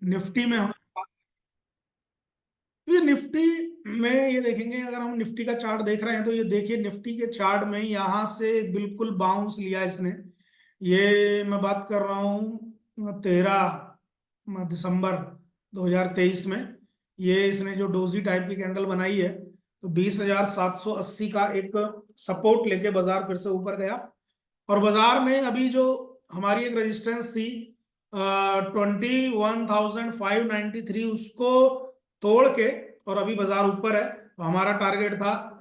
Nifty में हम, ये निफ्टी में ये देखेंगे, अगर हम निफ्टी का चार्ट देख रहे हैं तो ये देखिए निफ्टी के चार्ट में यहां से बिल्कुल बाउंस लिया इसने। ये मैं बात कर रहा हूँ 13 दिसंबर 2023 में। ये इसने जो डोजी टाइप की कैंडल बनाई है, तो 20,780 का एक सपोर्ट लेके बाजार फिर से ऊपर गया। और बाजार में अभी जो हमारी एक रेजिस्टेंस थी 21,593, उसको तोड़ के और अभी बाजार ऊपर है। तो हमारा टारगेट था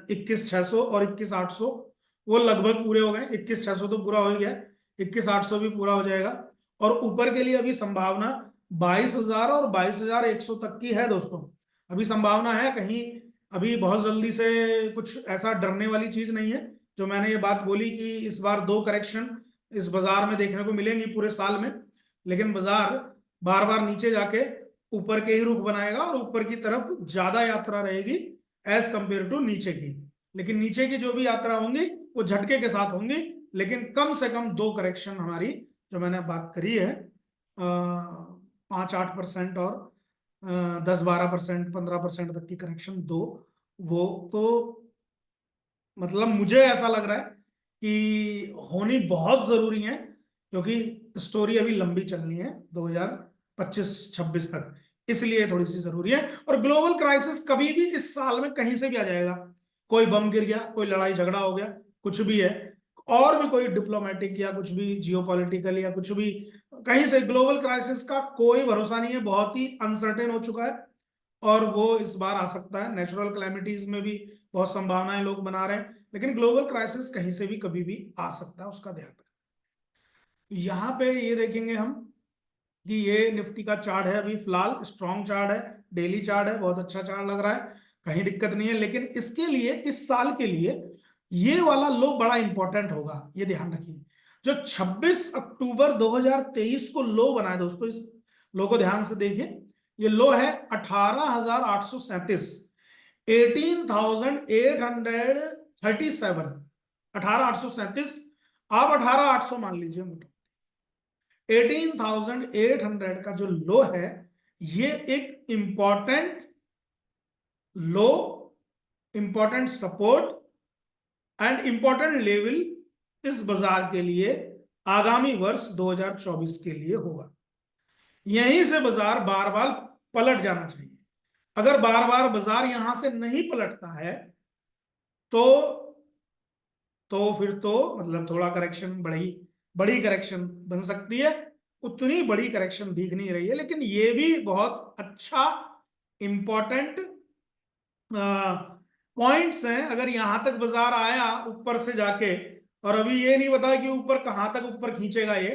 21,600 और 21,800, वो लगभग पूरे हो गए। 21,600 तो पूरा हो ही गया, 21,800 भी पूरा हो जाएगा। और ऊपर के लिए अभी संभावना 22,000 और 22,100 तक की है दोस्तों। अभी संभावना है कहीं, अभी बहुत जल्दी से कुछ ऐसा डरने वाली चीज नहीं है। जो मैंने ये बात बोली कि इस बार 2 करेक्शन इस बाजार में देखने को मिलेंगी पूरे साल में, लेकिन बाजार बार बार नीचे जाके ऊपर के ही रुख बनाएगा और ऊपर की तरफ ज्यादा यात्रा रहेगी एज कंपेयर टू नीचे की। लेकिन नीचे की जो भी यात्रा होंगी वो झटके के साथ होंगी, लेकिन कम से कम 2 करेक्शन हमारी जो मैंने बात करी है 5-8% और 10-12%, 15% तक की करेक्शन दो, वो तो मतलब मुझे ऐसा लग रहा है कि होनी बहुत जरूरी है, क्योंकि स्टोरी अभी लंबी चलनी है 2025-26 तक, इसलिए थोड़ी सी जरूरी है। और ग्लोबल क्राइसिस कभी भी इस साल में कहीं से भी आ जाएगा। कोई बम गिर गया, कोई लड़ाई झगड़ा हो गया, कुछ भी है, और भी कोई डिप्लोमेटिक या कुछ भी जियोपॉलिटिकल या कुछ भी, कहीं से ग्लोबल क्राइसिस का कोई भरोसा नहीं है, बहुत ही अनसर्टेन हो चुका है। और वो इस बार आ सकता है। नेचुरल कैलेमिटीज में भी बहुत संभावनाएं लोग बना रहे हैं, लेकिन ग्लोबल क्राइसिस कहीं से भी कभी भी आ सकता है, उसका ध्यान रखें। यहाँ पे ये देखेंगे हम कि ये निफ्टी का चार्ट है, अभी फिलहाल स्ट्रॉन्ग चार्ट है, डेली चार्ट है, बहुत अच्छा चार्ट लग रहा है, कहीं दिक्कत नहीं है। लेकिन इसके लिए, इस साल के लिए ये वाला लो बड़ा इंपॉर्टेंट होगा, ये ध्यान रखिए। जो 26 अक्टूबर 2023 को लो बना है दोस्तों, इस लो को ध्यान से देखिए। ये लो है 18,837, 18,837, 18,837। आप 18,800 मान लीजिए, 18,800 का जो लो है, ये एक important low, important support and important level इस बाजार के लिए आगामी वर्ष 2024 के लिए होगा। यहीं से बाजार बार बार पलट जाना चाहिए। अगर बार बार बाजार यहां से नहीं पलटता है तो फिर तो मतलब थोड़ा करेक्शन, बड़ी बड़ी करेक्शन बन सकती है। उतनी बड़ी करेक्शन दिख नहीं रही है, लेकिन ये भी बहुत अच्छा इंपॉर्टेंट पॉइंट्स हैं। अगर यहां तक बाजार आया ऊपर से जाके, और अभी ये नहीं पता कि ऊपर कहां तक ऊपर खींचेगा ये,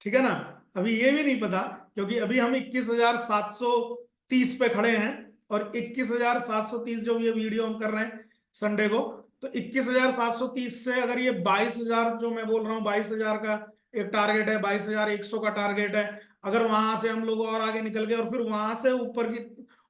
ठीक है ना, अभी ये भी नहीं पता, क्योंकि अभी हम 21,730 पे खड़े हैं। और 21,730 जो ये वीडियो हम कर रहे हैं संडे को, तो 21,730 से अगर ये 22,000 जो मैं बोल रहा हूँ, 22,000 का एक टारगेट है, 22,100 का टारगेट है, अगर वहां से हम लोग और आगे निकल गए और फिर वहां से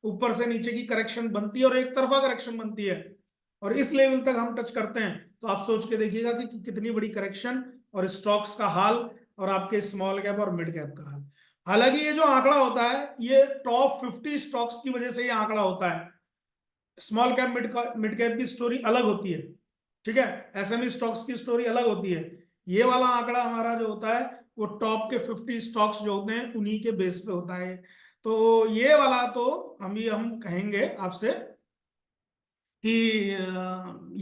ऊपर से नीचे की करेक्शन बनती है और एक तरफा करेक्शन बनती है, और इस लेवल तक हम टच करते हैं, तो आप सोच के देखिएगा कि कितनी बड़ी करेक्शन और स्टॉक्स का हाल और आपके स्मॉल कैप और मिड कैप का हाल। हालांकि ये जो आंकड़ा होता है, ये टॉप 50 स्टॉक्स की वजह से ये आंकड़ा होता है। स्मॉल कैप मिड कैप की स्टोरी अलग होती है, ठीक है, एसएमई स्टॉक्स की स्टोरी अलग होती है। ये वाला आंकड़ा हमारा जो होता है, वो टॉप के 50 स्टॉक्स जो होते हैं उन्हीं के बेस पे होता है। तो ये वाला तो हम कहेंगे आपसे कि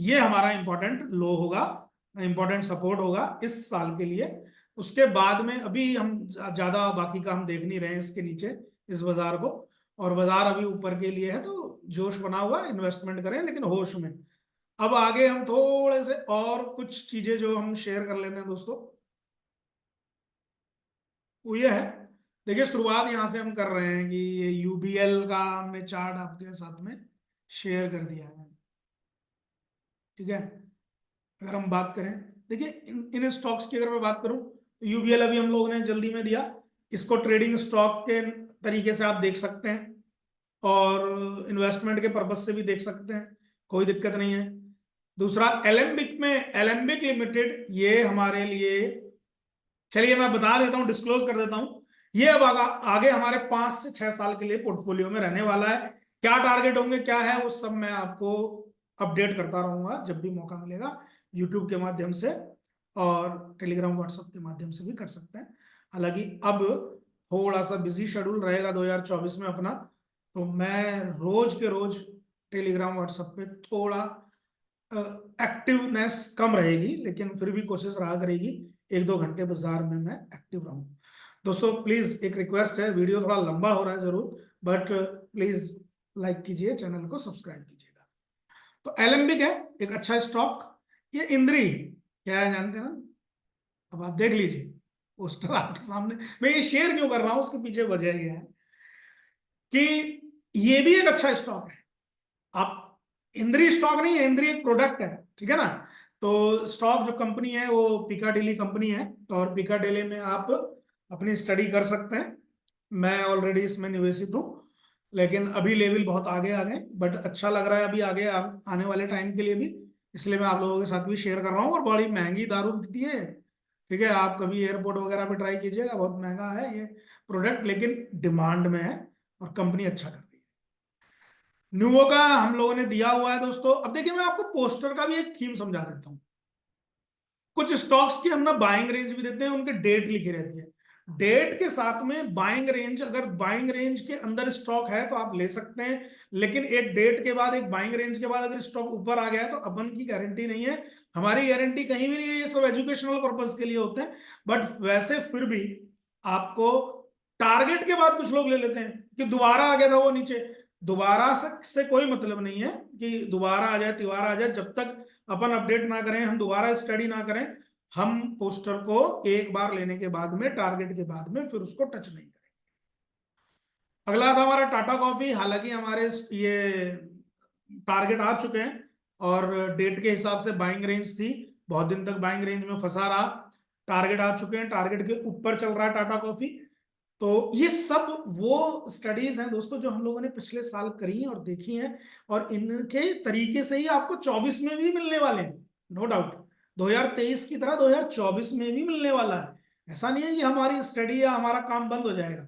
ये हमारा इंपॉर्टेंट लो होगा, इंपॉर्टेंट सपोर्ट होगा इस साल के लिए। उसके बाद में अभी हम ज्यादा बाकी का हम देख नहीं रहे हैं इसके नीचे, इस बाजार को। और बाजार अभी ऊपर के लिए है, तो जोश बना हुआ, इन्वेस्टमेंट करें लेकिन होश में। अब आगे हम थोड़े से और कुछ चीजें जो हम शेयर कर लेते हैं दोस्तों, वो ये है। देखिए, शुरुआत यहां से हम कर रहे हैं कि ये यूबीएल का हमने चार्ट आपके साथ में शेयर कर दिया है, ठीक है। अगर हम बात करें, देखिए इन स्टॉक्स की अगर मैं बात करूं, तो यूबीएल अभी हम लोगों ने जल्दी में दिया। इसको ट्रेडिंग स्टॉक के तरीके से आप देख सकते हैं, और इन्वेस्टमेंट के पर्पज से भी देख सकते हैं, कोई दिक्कत नहीं है। दूसरा, एलेम्बिक में, एलेम्बिक लिमिटेड, ये हमारे लिए, चलिए मैं बता देता हूँ, डिस्क्लोज कर देता हूँ। ये अब आगे हमारे 5 से 6 साल के लिए पोर्टफोलियो में रहने वाला है। क्या टारगेट होंगे, क्या है, वो सब मैं आपको अपडेट करता रहूंगा जब भी मौका मिलेगा, यूट्यूब के माध्यम से और टेलीग्राम व्हाट्सएप के माध्यम से भी कर सकते हैं। हालांकि अब थोड़ा सा बिजी शेड्यूल रहेगा 2024 में अपना, तो मैं रोज के रोज टेलीग्राम व्हाट्सएप पे थोड़ा एक्टिवनेस कम रहेगी, लेकिन फिर भी कोशिश रहा करेगी 1-2 घंटे बाजार में मैं एक्टिव रहूं। दोस्तों प्लीज एक रिक्वेस्ट है, वीडियो थोड़ा लंबा हो रहा है जरूर, बट प्लीज लाइक कीजिए, चैनल को सब्सक्राइब कीजिएगा। तो एलेम्बिक है एक अच्छा स्टॉक। ये इंद्री क्या है जानते हैं ना, अब आप देख लीजिए पोस्टर आपके सामने। मैं ये शेयर क्यों कर रहा हूं, उसके पीछे वजह ये है कि ये भी एक अच्छा स्टॉक है। आप, इंद्री स्टॉक नहीं है, इंद्री एक प्रोडक्ट है, ठीक है ना। तो स्टॉक जो कंपनी है वो पिकाडेली कंपनी है, और पिकाडेली में आप अपनी स्टडी कर सकते हैं। मैं ऑलरेडी इसमें निवेशित हूँ, लेकिन अभी लेवल बहुत आगे आ गए, बट अच्छा लग रहा है अभी आगे आने वाले टाइम के लिए भी, इसलिए मैं आप लोगों के साथ भी शेयर कर रहा हूँ। और बड़ी महंगी दारू बिकती है, ठीक है, आप कभी एयरपोर्ट वगैरह पे ट्राई कीजिएगा, बहुत महंगा है ये प्रोडक्ट, लेकिन डिमांड में है और कंपनी अच्छा कर रही है। न्यूवो का हम लोगों ने दिया हुआ है दोस्तों। अब देखिए मैं आपको पोस्टर का भी एक थीम समझा देता हूँ। कुछ स्टॉक्स की हम ना बाइंग रेंज भी देते हैं, उनके डेट लिखी रहती है, डेट के साथ में बाइंग रेंज, अगर बाइंग रेंज के अंदर स्टॉक है तो आप ले सकते हैं, लेकिन एक डेट के बाद, एक बाइंग रेंज के बाद अगर स्टॉक ऊपर आ गया है तो अपन की गारंटी नहीं है, हमारी गारंटी कहीं भी नहीं है, ये सब एजुकेशनल पर्पज के लिए होते हैं। बट वैसे फिर भी आपको टारगेट के बाद कुछ लोग ले लेते हैं कि दोबारा आ गया था वो नीचे, दोबारा से कोई मतलब नहीं है कि दोबारा आ जाए तिबारा आ जाए, जब तक अपन अपडेट ना करें, हम दोबारा स्टडी ना करें, हम पोस्टर को एक बार लेने के बाद में, टारगेट के बाद में फिर उसको टच नहीं करें। अगला था हमारा टाटा कॉफी। हालांकि हमारे ये टारगेट आ चुके हैं और डेट के हिसाब से बाइंग रेंज थी, बहुत दिन तक बाइंग रेंज में फंसा रहा, टारगेट आ चुके हैं, टारगेट के ऊपर चल रहा है टाटा कॉफी। तो ये सब वो स्टडीज हैं दोस्तों जो हम लोगों ने पिछले साल करी हैं और देखी हैं, और इनके तरीके से ही आपको 24 में भी मिलने वाले हैं, नो डाउट। 2023 की तरह 2024 में भी मिलने वाला है। ऐसा नहीं है कि हमारी स्टडी या हमारा काम बंद हो जाएगा,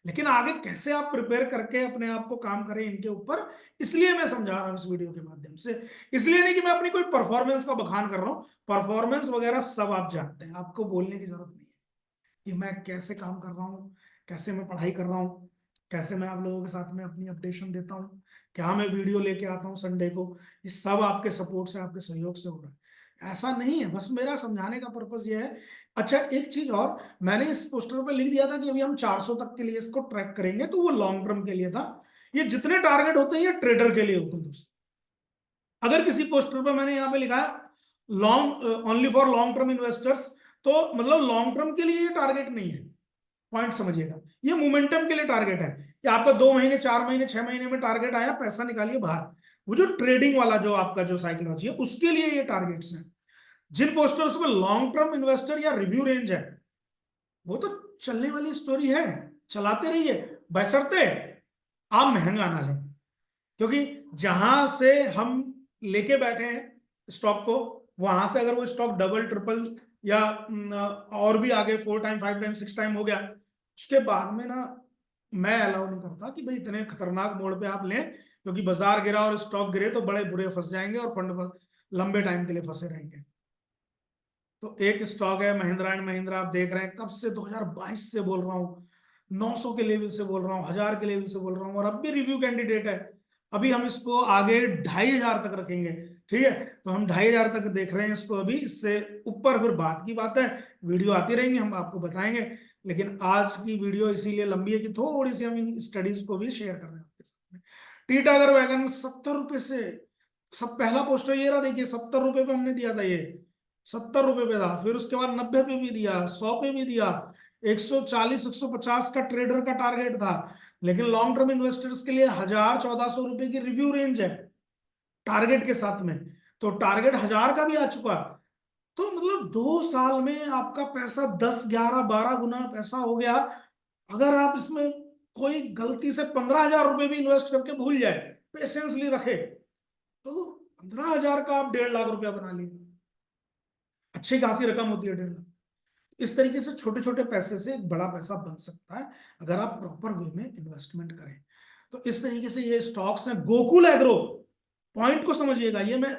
लेकिन आगे कैसे आप प्रिपेयर करके अपने आप को काम करें इनके ऊपर, इसलिए मैं समझा रहा हूं इस वीडियो के माध्यम से। इसलिए नहीं कि मैं अपनी कोई परफॉर्मेंस का बखान कर रहा हूं, परफॉर्मेंस वगैरह सब आप जानते हैं, आपको बोलने की जरूरत नहीं है कि मैं कैसे काम कर रहा हूँ, कैसे मैं पढ़ाई कर रहा हूँ, कैसे मैं आप लोगों के साथ में अपनी अपडेशन देता हूँ, क्या मैं वीडियो लेके आता हूँ संडे को, ये सब आपके सपोर्ट से, आपके सहयोग से हो रहा है। ऐसा नहीं है, बस मेरा समझाने का पर्पज ये है। अच्छा एक चीज और, मैंने इस पोस्टर पे लिख दिया था कि अभी हम 400 तक के लिए इसको ट्रैक करेंगे, तो वो लॉन्ग टर्म के लिए था। ये जितने टारगेट होते हैं ये ट्रेडर के लिए होते हैं दोस्तों। अगर किसी पोस्टर पे मैंने यहाँ पे लिखा है long, only for long term investors, तो मतलब लॉन्ग टर्म के लिए ये टारगेट नहीं है, पॉइंट समझिएगा। ये मोमेंटम के लिए टारगेट है कि आपका 2 महीने, 4 महीने, 6 महीने में टारगेट आया, पैसा निकालिए बाहर। वो जो ट्रेडिंग वाला जो आपका जो साइकोलॉजी है, उसके लिए ये टारगेट्स हैं। जिन पोस्टर्स में लॉन्ग टर्म इन्वेस्टर या रिव्यू रेंज है, वो तो चलने वाली स्टोरी है, चलाते रहिए, बशर्ते आप महंगा ना लें। क्योंकि जहां से हम लेके बैठे हैं स्टॉक को, वहां से अगर वो स्टॉक डबल ट्रिपल या और भी आगे 4 टाइम 5 टाइम 6 टाइम हो गया, उसके बाद में ना मैं अलाउ नहीं करता कि भाई इतने खतरनाक मोड़ पे आप लें, क्योंकि बाजार गिरा और स्टॉक गिरे तो बड़े बुरे फंस जाएंगे और फंड लंबे टाइम के लिए फंसे रहेंगे। तो एक स्टॉक है महिंद्रा एंड महिंद्रा, आप देख रहे हैं कब से 2022 से बोल रहा हूँ, 900 के लेवल से बोल रहा हूँ, 1000 के लेवल से बोल रहा हूँ, और अब भी रिव्यू कैंडिडेट है। अभी हम इसको आगे 2500 तक रखेंगे, ठीक है। तो हम 2500 तक देख रहे हैं इसको अभी, इससे ऊपर फिर बात की बात है, वीडियो आती रहेंगी, हम आपको बताएंगे। लेकिन आज की वीडियो इसीलिए लंबी है कि थोड़ी सी हम इन स्टडीज को भी शेयर कर रहे हैं आपके साथ में। टीटागढ़ वैगन 70 रुपए से, सब पहला पोस्टर ये रहा, देखिए 70 रुपए पे हमने दिया था ये, 70 रुपए पे था, फिर उसके बाद 90 पे भी दिया, 100 पे भी दिया, 140 150 का ट्रेडर का टारगेट था। लेकिन लॉन्ग टर्म इन्वेस्टर्स के लिए 1000 1400 रुपए की रिव्यू रेंज है टारगेट के साथ में, तो टारगेट 1000 का भी आ चुका। तो मतलब 2 साल में आपका पैसा 10 11 12 गुना पैसा हो गया। अगर आप इसमें कोई गलती से 15,000 रुपए भी इन्वेस्ट करके भूल जाए, पेशेंसली रखे, तो 15,000 का आप 1.5 लाख रुपया बना लिए, अच्छी खासी रकम होती है 1.5 लाख। इस तरीके से छोटे छोटे पैसे से एक बड़ा पैसा बन सकता है अगर आप प्रॉपर वे में इन्वेस्टमेंट करें। तो इस तरीके से ये स्टॉक्स हैं। गोकुल एग्रो, पॉइंट को समझिएगा, ये मैं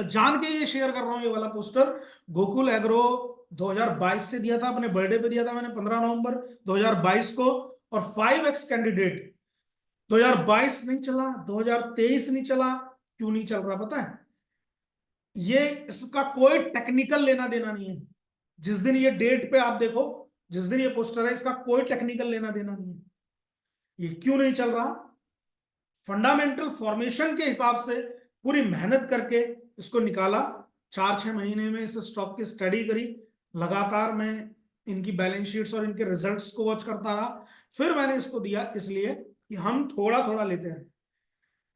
जान के ये शेयर कर रहा हूं ये वाला पोस्टर। गोकुल एग्रो 2022 से दिया था, अपने बर्थडे पे दिया था मैंने 15 नवंबर 2022 को। और 5x कैंडिडेट 2022 नहीं चला, 2023 नहीं चला। क्यों नहीं चल रहा पता है? ये इसका कोई टेक्निकल लेना देना नहीं है। जिस दिन ये डेट पे आप देखो, जिस दिन ये पोस्टर है, इसका कोई टेक्निकल लेना देना नहीं है। ये क्यों नहीं चल रहा? फंडामेंटल फॉर्मेशन के हिसाब से पूरी मेहनत करके इसको निकाला। 4-6 महीने में इस स्टॉक की स्टडी करी, लगातार मैं इनकी बैलेंस शीट्स और इनके रिजल्ट्स को वॉच करता रहा। फिर मैंने इसको दिया, इसलिए कि हम थोड़ा थोड़ा लेते रहे।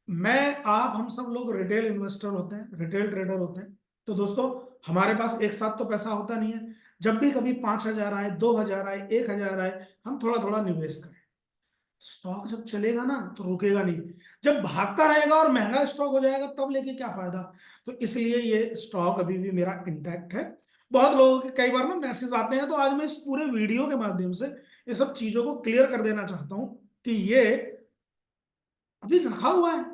मैं, आप, हम सब लोग रिटेल इन्वेस्टर होते हैं, रिटेल ट्रेडर होते हैं। तो दोस्तों, हमारे पास एक साथ तो पैसा होता नहीं है। जब भी कभी 5,000 आए, 2,000 आए, 1,000 आए, हम थोड़ा थोड़ा निवेश करें। स्टॉक जब चलेगा ना तो रुकेगा नहीं। जब भागता रहेगा और महंगा स्टॉक हो जाएगा तब लेके क्या फायदा? तो इसलिए ये स्टॉक अभी भी मेरा इंटैक्ट है। बहुत लोगों के कई बार ना मैसेज आते हैं, तो आज मैं इस पूरे वीडियो के माध्यम से ये सब चीजों को क्लियर कर देना चाहता हूं कि ये अभी रखा हुआ है,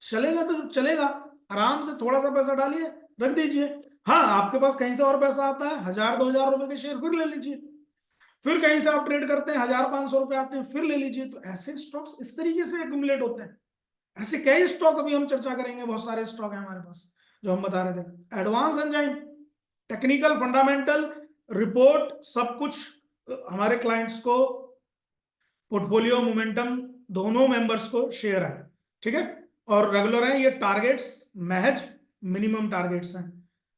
चलेगा तो चलेगा। आराम से थोड़ा सा पैसा डालिए, रख दीजिए। हाँ, आपके पास कहीं से और पैसा आता है, 1,000-2,000 रुपए के शेयर फिर ले लीजिए। फिर कहीं से आप ट्रेड करते हैं, 1,000-500 रुपए आते हैं, फिर ले लीजिए। तो ऐसे स्टॉक्स इस तरीके से एक्यूमुलेट होते हैं। ऐसे कई स्टॉक अभी हम चर्चा करेंगे, बहुत सारे स्टॉक है हमारे पास जो हम बता रहे थे। Advance enzyme, technical, fundamental, report, सब कुछ हमारे क्लाइंट्स को, पोर्टफोलियो, मोमेंटम, दोनों मेंबर्स को शेयर है। ठीक है, और रेगुलर है ये टारगेट्स, महज मिनिमम टारगेट्स हैं।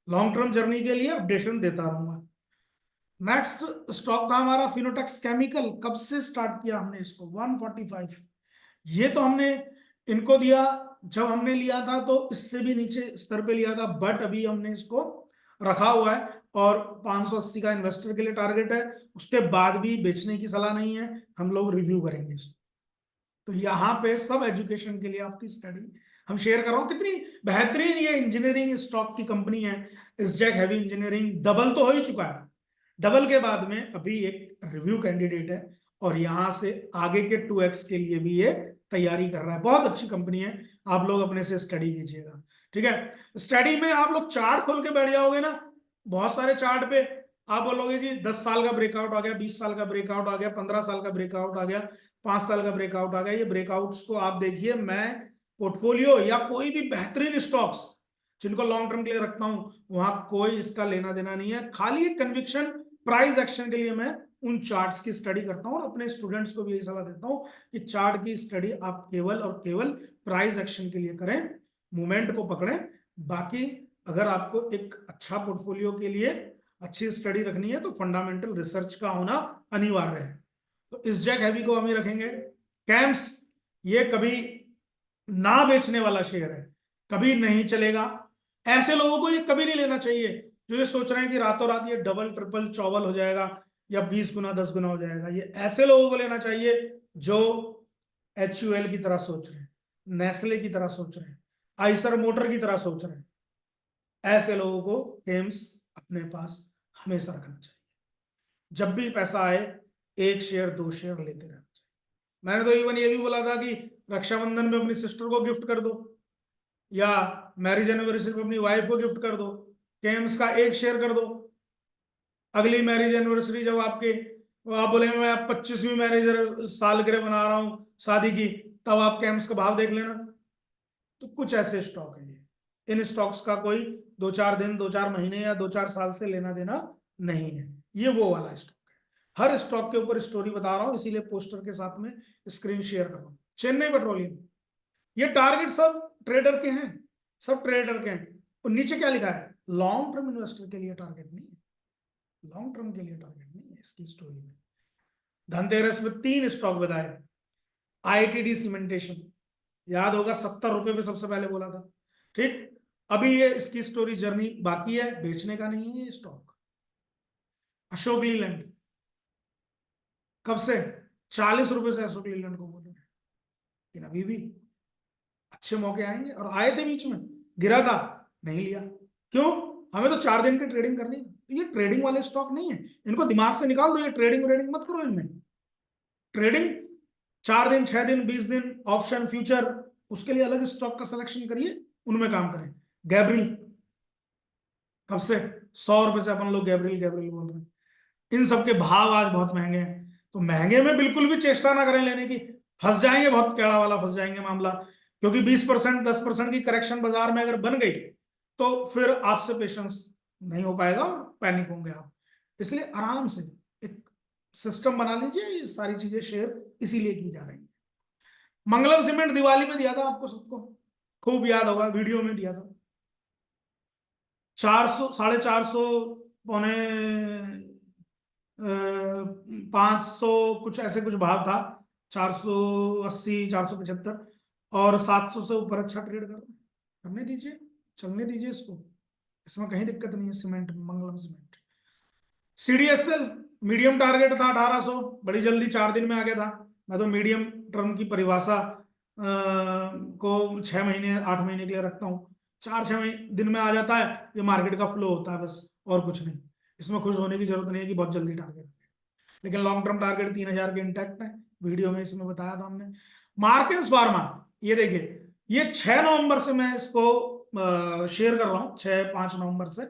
लॉन्ग टर्म जर्नी के लिए अपडेशन देता रहूंगा। नेक्स्ट स्टॉक था हमारा फिनोटेक्स केमिकल। कब से स्टार्ट किया हमने इसको? 145। ये तो हमने इनको दिया, जब हमने लिया था तो इससे भी नीचे स्तर पे लिया था, बट अभी हमने इसको रखा हुआ है। और 580 का इन्वेस्टर के लिए टारगेट है। उसके बाद भी बेचने की सलाह नहीं है, हम लोग रिव्यू करेंगे इसको। तो यहाँ पे सब एजुकेशन के लिए आपकी स्टडी हम शेयर कर रहा हूँ। कितनी बेहतरीन ये इंजीनियरिंग स्टॉक की कंपनी है, इसजैक हेवी इंजीनियरिंग। डबल तो हो ही चुका है, डबल के बाद में अभी एक रिव्यू कैंडिडेट है, और यहां से आगे के 2x के लिए भी ये तैयारी कर रहा है। बहुत अच्छी कंपनी है, आप लोग अपने से स्टडी कीजिएगा। ठीक है, स्टडी में आप लोग चार्ट खोल के बैठ जाओगे ना, बहुत सारे चार्ट पे आप बोलोगे जी 10 साल का ब्रेकआउट आ गया, 20 साल का ब्रेकआउट आ गया, 15 साल का ब्रेकआउट आ गया, 5 साल का ब्रेकआउट आ गया। ये ब्रेकआउट्स को आप देखिए। मैं पोर्टफोलियो या कोई भी बेहतरीन स्टॉक्स जिनको लॉन्ग टर्म के लिए रखता हूं, वहां कोई इसका लेना देना नहीं है। खाली एक कन्विक्शन, प्राइस एक्शन के लिए मैं उन चार्ट्स की स्टडी करता हूं, और अपने स्टूडेंट्स को भी यही सलाह देता हूं कि चार्ट की स्टडी आप केवल और केवल प्राइस एक्शन के लिए करें, मूवमेंट को पकड़ें। बाकी अगर आपको एक अच्छा पोर्टफोलियो के लिए अच्छी स्टडी रखनी है तो फंडामेंटल रिसर्च का होना अनिवार्य है। तो इस जैक हैवी को हम ही रखेंगे। कैम्स, ये कभी ना बेचने वाला शेयर है, कभी नहीं चलेगा। ऐसे लोगों को ये कभी नहीं लेना चाहिए जो ये सोच रहे हैं कि रातों रात ये डबल ट्रिपल चौबल हो जाएगा या 20 गुना 10 गुना हो जाएगा। ये ऐसे लोगों को लेना चाहिए जो HUL की तरह सोच रहे हैं, नेस्ले की तरह सोच रहे हैं, आइसर मोटर की तरह सोच रहे हैं। ऐसे लोगों को गेम्स अपने पास हमेशा रखना चाहिए। जब भी पैसा आए, 1 शेयर 2 शेयर लेते रहना चाहिए। मैंने तो इवन ये भी बोला था कि रक्षाबंधन में अपनी सिस्टर को गिफ्ट कर दो, या मैरिज एनिवर्सरी में अपनी वाइफ को गिफ्ट कर दो, गेम्स का 1 शेयर कर दो। अगली मैरिज एनिवर्सरी जब आपके, आप बोले मैं 25वीं मैरिज सालगिरह मना रहा हूं शादी की, तब आप कैम्स का भाव देख लेना। तो कुछ ऐसे स्टॉक है ये, इन स्टॉक्स का कोई 2-4 दिन, 2-4 महीने या 2-4 साल से लेना देना नहीं है। ये वो वाला स्टॉक है। हर स्टॉक के ऊपर स्टोरी बता रहा हूं, इसीलिए पोस्टर के साथ में स्क्रीन शेयर कर रहा हूं। चेन्नई पेट्रोलियम, ये टारगेट सब ट्रेडर के हैं, सब ट्रेडर के हैं। और नीचे क्या लिखा है? लॉन्ग टर्म इन्वेस्टर के लिए टारगेट नहीं है, लॉन्ग टर्म के लिए टारगेट नहीं है इसकी स्टोरी में। धनतेरस में 3 स्टॉक बताए। ITD सीमेंटेशन, याद होगा 70 रुपए पे सबसे पहले बोला था। ठीक, अभी ये इसकी स्टोरी जर्नी बाकी है, बेचने का नहीं है ये स्टॉक। अशोक लीलैंड, कब से 40 रुपए से अशोक लीलैंड को बोल रहे हैं, लेकिन अभी भी अच्छे मौके आएंगे। और आए थे बीच में, गिरा था, नहीं लिया। क्यों? हमें तो 4 दिन की ट्रेडिंग करनी है। ये ट्रेडिंग वाले स्टॉक नहीं है, इनको दिमाग से निकाल दो, ये ट्रेडिंग व्रेडिंग मत करो इनमें। ट्रेडिंग 4 दिन, 6 दिन, 20 दिन, ऑप्शन, फ्यूचर, उसके लिए अलग स्टॉक का सिलेक्शन करिए, उनमें काम करें। गैब्रिल, कब से 100 रुपए से अपन लोग गैब्रिल गैब्रिल बोल रहे हैं। इन सब के भाव आज बहुत महंगे हैं, तो महंगे में बिल्कुल भी चेष्टा ना करें लेने की, फंस जाएंगे, बहुत टेढ़ा वाला फंस जाएंगे मामला। क्योंकि 20%, 10% की करेक्शन बाजार में अगर बन गई तो फिर आपसे पेशेंस नहीं हो पाएगा और पैनिक होंगे आप। इसलिए आराम से एक सिस्टम बना लीजिए, ये सारी चीजें शेयर इसीलिए की जा रही है। मंगलम सीमेंट दिवाली पे दिया था आपको सबको, खूब याद होगा, वीडियो में दिया था। 400, 450, पौने 500, कुछ ऐसे कुछ भाव था। 480, 475, और 700 से ऊपर अच्छा ट्रेड कर रहा है। करने दीजिए, चलने दीजिए इसको, इसमें कहीं दिक्कत नहीं है। सीमेंट, मंगलम सीमेंट। सीडीएसएल मीडियम टारगेट था 1800, बड़ी जल्दी 4 दिन में आ गया था। मैं तो मीडियम टर्म की परिभाषा को 6 महीने, 8 महीने के लिए रखता हूँ। 4-6 दिन में आ जाता है, ये मार्केट का फ्लो होता है बस, और कुछ नहीं। इसमें खुश होने की जरूरत नहीं है कि बहुत जल्दी टारगेट, लेकिन लॉन्ग टर्म टारगेट 3000 के इंटैक्ट है। वीडियो में इसमें बताया था हमने। मार्केट्स फार्मा, ये देखिए, ये 6 नवंबर से मैं इसको शेयर कर रहा हूँ, 5 नवंबर से।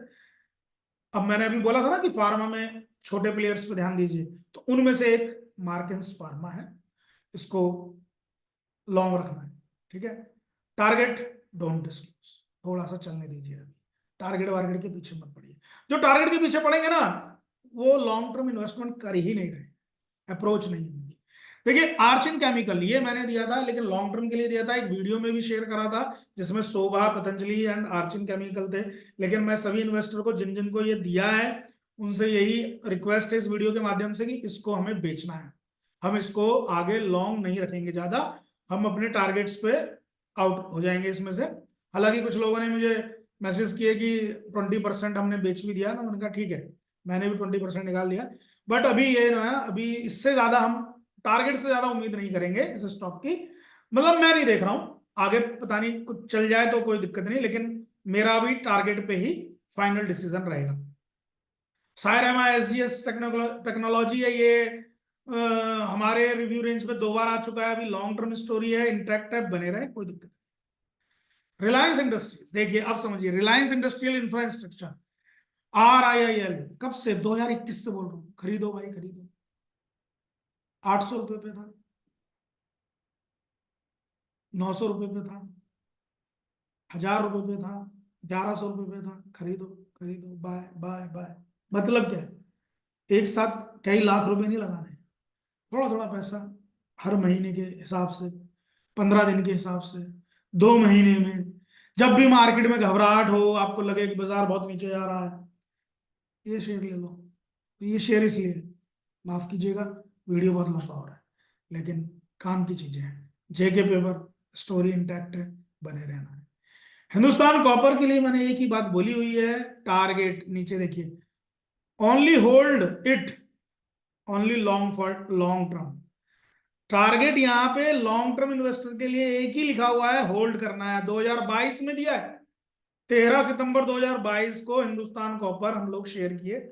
अब मैंने अभी बोला था ना कि फार्मा में छोटे प्लेयर्स पे ध्यान दीजिए, तो उनमें से एक मार्केट्स फार्मा है, इसको लॉन्ग रखना है, ठीक है। टारगेट डोंट डिस्क्लोज, थोड़ा सा चलने दीजिए अभी, टारगेट वारगेट के पीछे मत पड़िए। जो टारगेट के पीछे पड़ेंगे ना, वो लॉन्ग टर्म इन्वेस्टमेंट कर ही नहीं रहे, अप्रोच नहीं है उनकी। देखिए आर्चिन केमिकल, ये मैंने दिया था, लेकिन लॉन्ग टर्म के लिए दिया था, एक वीडियो में भी शेयर करा था, जिसमें शोभा, पतंजलि एंड आर्चिन केमिकल थे। लेकिन मैं सभी इन्वेस्टर को, जिन जिन को ये दिया है, उनसे यही रिक्वेस्ट है इस वीडियो के माध्यम से कि इसको हमें बेचना है। हम इसको आगे लॉन्ग नहीं रखेंगे ज्यादा, हम अपने टारगेट्स पे आउट हो जाएंगे इसमें से। हालांकि कुछ लोगों ने मुझे मैसेज किए कि 20% हमने बेच भी दिया ना, मैंने कहा ठीक है, मैंने भी 20% निकाल दिया। बट अभी ये ना, अभी इससे ज्यादा हम टारगेट से ज्यादा उम्मीद नहीं करेंगे इस स्टॉक की। मतलब मैं नहीं देख रहा हूं आगे, पता नहीं कुछ चल जाए तो कोई दिक्कत नहीं, लेकिन मेरा अभी टारगेट पे ही फाइनल डिसीजन रहेगा। सायरामा एसजीएस टेक्नोलॉजी है ये, हमारे रिव्यू रेंज पे 2 बार आ चुका है, अभी लॉन्ग टर्म स्टोरी है, इंटैक्ट है, बने रहे, कोई दिक्कत नहीं। रिलायंस इंडस्ट्रीज, देखिए अब समझिए, रिलायंस इंडस्ट्रियल इंफ्रास्ट्रक्चर, RIIL, कब से, 2021 से बोल रहा हूँ, खरीदो भाई खरीदो। 800 रुपये पे था, 900 रुपये पे था, 1000 रुपये पे था, 1100 रुपये पे था, खरीदो खरीदो, बाय बाय बाय। मतलब क्या है, एक साथ कई लाख रुपए नहीं लगाने, थोड़ा थोड़ा पैसा, हर महीने के हिसाब से, 15 दिन के हिसाब से, 2 महीने में, जब भी मार्केट में घबराहट हो, आपको लगे कि बाजार बहुत नीचे जा रहा है, ये शेयर ले लो। तो ये शेयर इसलिए, माफ कीजिएगा, वीडियो बहुत लंबा हो रहा है, लेकिन काम की चीजें हैं। जेके पेपर स्टोरी इंटैक्ट है, बने रहना है। हिंदुस्तान कॉपर के लिए मैंने एक ही बात बोली हुई है, टारगेट नीचे देखिए, only hold it, only long for long term. Target यहाँ पे लॉन्ग टर्म इन्वेस्टर के लिए एक ही लिखा हुआ है, होल्ड करना है। 2022 में दिया है, 13 सितंबर 2022 को हिंदुस्तान कॉपर हम लोग शेयर किए।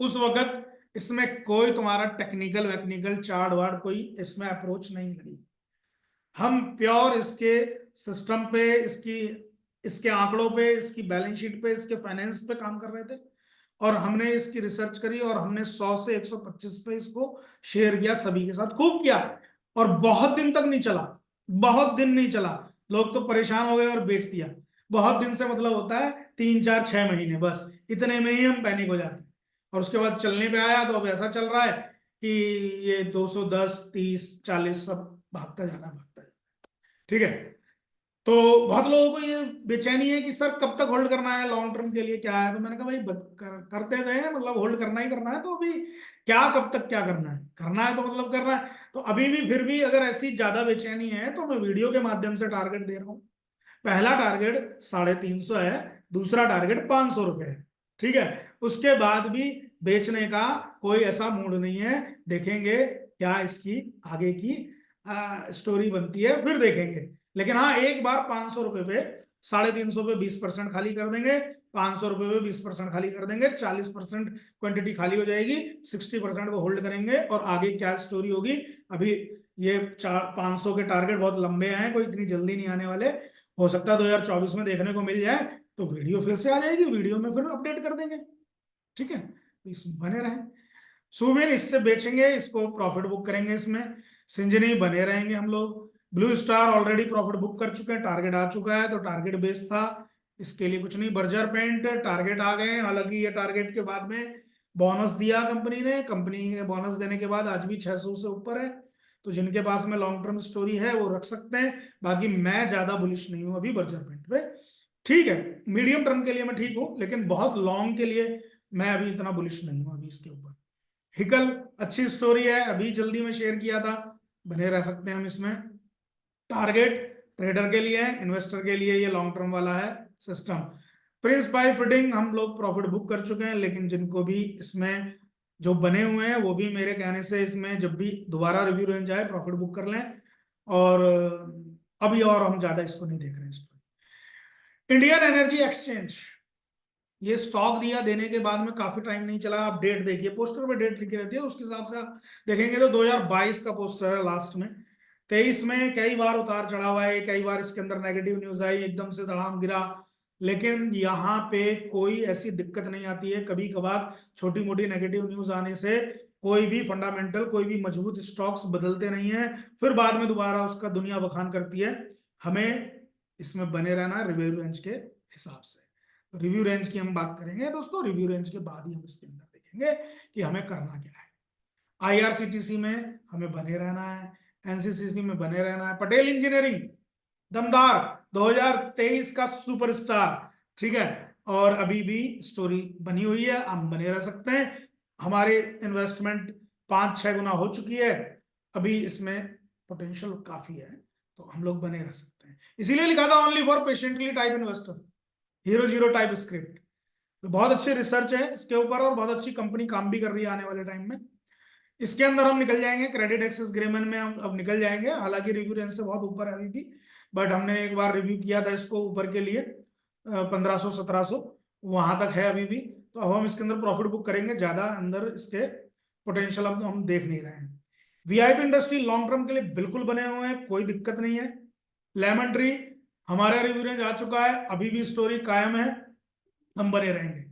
उस वक्त इसमें कोई तुम्हारा टेक्निकल वेक्निकल चार्ट वार्ट कोई इसमें अप्रोच नहीं लगी। हम प्योर इसके सिस्टम पे, इसकी इसके आंकड़ों पे, इसकी बैलेंस शीट पे, इसके फाइनेंस पे काम कर रहे थे, और हमने इसकी रिसर्च करी, और हमने 100 से 125 पे इसको शेयर किया, सभी के साथ खूब किया। और बहुत दिन तक नहीं चला, बहुत दिन नहीं चला, लोग तो परेशान हो गए और बेच दिया। बहुत दिन से मतलब होता है 3, 4, 6 महीने, बस इतने में ही हम पैनिक हो जाते हैं। और उसके बाद चलने पे आया तो अब ऐसा चल रहा है कि ये 210, 30, 40 सब भागता जा रहा है, भागता जा रहा है, ठीक है। तो बहुत लोगों को ये बेचैनी है कि सर कब तक होल्ड करना है, लॉन्ग टर्म के लिए क्या है। तो मैंने कहा भाई करते गए, मतलब होल्ड करना ही करना है, तो अभी क्या, कब तक क्या करना है, करना है तो मतलब करना है। तो अभी भी फिर भी अगर ऐसी ज्यादा बेचैनी है, तो मैं वीडियो के माध्यम से टारगेट दे रहा हूँ। पहला टारगेट 350 है, दूसरा टारगेट 500 रुपये है, ठीक है। उसके बाद भी बेचने का कोई ऐसा मूड नहीं है, देखेंगे क्या इसकी आगे की स्टोरी बनती है, फिर देखेंगे। लेकिन हाँ, एक बार 500 रुपये पे 350 पे 20% खाली कर देंगे, 500 रुपए पे 20% खाली कर देंगे, 40% क्वांटिटी खाली हो जाएगी, 60% को होल्ड करेंगे और आगे क्या स्टोरी होगी। अभी ये 500 के टारगेट बहुत लंबे हैं, कोई इतनी जल्दी नहीं आने वाले, हो सकता है 2024 में देखने को मिल जाए, तो वीडियो फिर से आ जाएगी, वीडियो में फिर अपडेट कर देंगे। ठीक है, तो इसमें बने रहें। सुविन इससे बेचेंगे, इसको प्रॉफिट बुक करेंगे, इसमें सिंजनी बने रहेंगे हम लोग। Blue star already profit book कर चुके हैं, टारगेट आ चुका है, तो टारगेट बेस था, इसके लिए कुछ नहीं। बर्जर पेंट टारगेट आ गए, हालांकि ये टारगेट के बाद में बोनस दिया कंपनी ने, कंपनी ने बोनस देने के बाद आज भी 600 से ऊपर है, तो जिनके पास में लॉन्ग टर्म स्टोरी है वो रख सकते हैं। बाकी मैं ज्यादा बुलिश नहीं हूं अभी बर्जर पेंट पे। ठीक है, मीडियम टर्म के लिए मैं ठीक हूं, लेकिन बहुत लॉन्ग के लिए मैं अभी इतना बुलिश नहीं हूं अभी इसके ऊपर। हिकल अच्छी स्टोरी है, अभी जल्दी में शेयर किया था, बने रह सकते हैं हम इसमें। टारगेट ट्रेडर के लिए है, इन्वेस्टर के लिए ये लॉन्ग टर्म वाला है सिस्टम। प्रिंस बाय फिटिंग हम लोग प्रॉफिट बुक कर चुके हैं, लेकिन जिनको भी इसमें जो बने हुए हैं वो भी मेरे कहने से इसमें जब भी दोबारा रिव्यू रेंज आए प्रॉफिट बुक कर लें। और अभी और हम ज्यादा इसको नहीं देख रहे हैं स्टोरी। इंडियन एनर्जी एक्सचेंज, ये स्टॉक दिया, देने के बाद में काफी टाइम नहीं चला। आप डेट देखिए, पोस्टर पे डेट लिखी रहती है, उसके हिसाब से आप देखेंगे तो 2022 का पोस्टर है लास्ट में। 23 में कई बार उतार चढ़ा हुआ है, कई बार इसके अंदर नेगेटिव न्यूज आई, एकदम से धड़ाम गिरा, लेकिन यहाँ पे कोई ऐसी दिक्कत नहीं आती है। कभी कभार छोटी मोटी नेगेटिव न्यूज आने से कोई भी फंडामेंटल, कोई भी मजबूत स्टॉक्स बदलते नहीं है, फिर बाद में दोबारा उसका दुनिया बखान करती है। हमें इसमें बने रहना रिव्यू रेंज के हिसाब से। रिव्यू रेंज की हम बात करेंगे दोस्तों, रिव्यू रेंज के बाद ही हम इसके अंदर देखेंगे कि हमें करना क्या है। आईआरसीटीसी में हमें बने रहना है, एनसीसीसी में बने रहना है। पटेल इंजीनियरिंग दमदार, 2023 का सुपरस्टार, ठीक है, और अभी भी स्टोरी बनी हुई है, हम बने रह सकते हैं। हमारे इन्वेस्टमेंट 5-6 गुना हो चुकी है, अभी इसमें पोटेंशियल काफी है, तो हम लोग बने रह सकते हैं। इसीलिए लिखा था only for patiently type investor, hero zero type script. तो बहुत अच्छी रिसर्च है इसके ऊपर, और बहुत अच्छी कंपनी काम भी कर रही है आने वाले टाइम में। इसके अंदर हम निकल जाएंगे, क्रेडिट एक्सेस ग्रेमन में हम अब निकल जाएंगे, हालांकि रिव्यू रेंज से बहुत ऊपर है अभी भी, बट हमने एक बार रिव्यू किया था इसको ऊपर के लिए 1500-1700, वहां तक है अभी भी। तो अब हम इसके अंदर प्रॉफिट बुक करेंगे, ज्यादा अंदर इसके पोटेंशियल अब हम देख नहीं रहे हैं। वीआईपी इंडस्ट्री लॉन्ग टर्म के लिए बिल्कुल बने हुए हैं, कोई दिक्कत नहीं है। लेमन ट्री हमारा रिव्यू रेंज आ चुका है, अभी भी स्टोरी कायम है, हम बने रहेंगे।